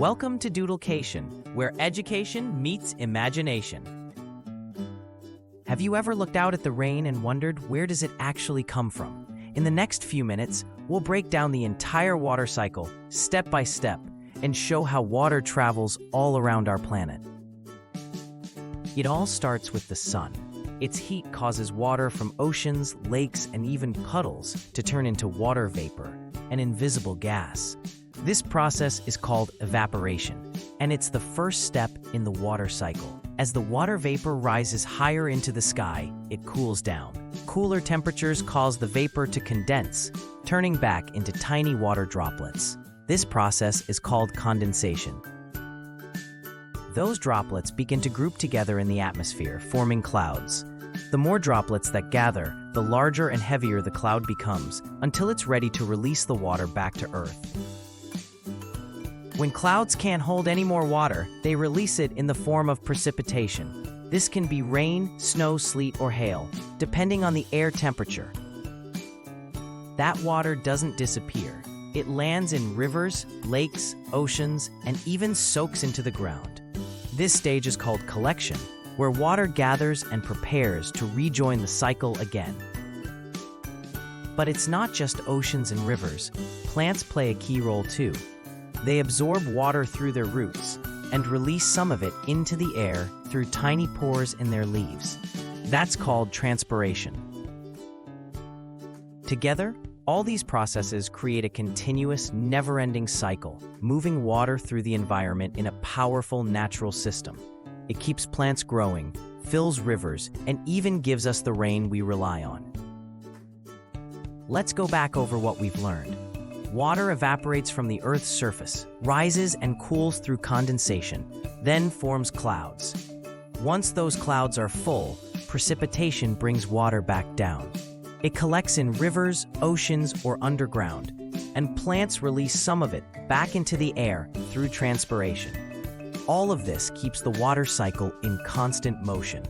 Welcome to Doodlecation, where education meets imagination. Have you ever looked out at the rain and wondered, where does it actually come from? In the next few minutes, we'll break down the entire water cycle, step by step, and show how water travels all around our planet. It all starts with the sun. Its heat causes water from oceans, lakes, and even puddles to turn into water vapor, an invisible gas. This process is called evaporation, and it's the first step in the water cycle. As the water vapor rises higher into the sky, it cools down. Cooler temperatures cause the vapor to condense, turning back into tiny water droplets. This process is called condensation. Those droplets begin to group together in the atmosphere, forming clouds. The more droplets that gather, the larger and heavier the cloud becomes, until it's ready to release the water back to Earth. When clouds can't hold any more water, they release it in the form of precipitation. This can be rain, snow, sleet, or hail, depending on the air temperature. That water doesn't disappear. It lands in rivers, lakes, oceans, and even soaks into the ground. This stage is called collection, where water gathers and prepares to rejoin the cycle again. But it's not just oceans and rivers. Plants play a key role too. They absorb water through their roots and release some of it into the air through tiny pores in their leaves. That's called transpiration. Together, all these processes create a continuous, never-ending cycle, moving water through the environment in a powerful natural system. It keeps plants growing, fills rivers, and even gives us the rain we rely on. Let's go back over what we've learned. Water evaporates from the Earth's surface, rises and cools through condensation, then forms clouds. Once those clouds are full, precipitation brings water back down. It collects in rivers, oceans, or underground, and plants release some of it back into the air through transpiration. All of this keeps the water cycle in constant motion.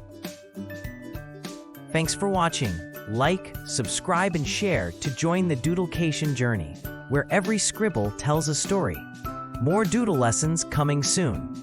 Thanks for watching. Like, subscribe, and share to join the Doodlecation journey, where every scribble tells a story. More Doodle lessons coming soon.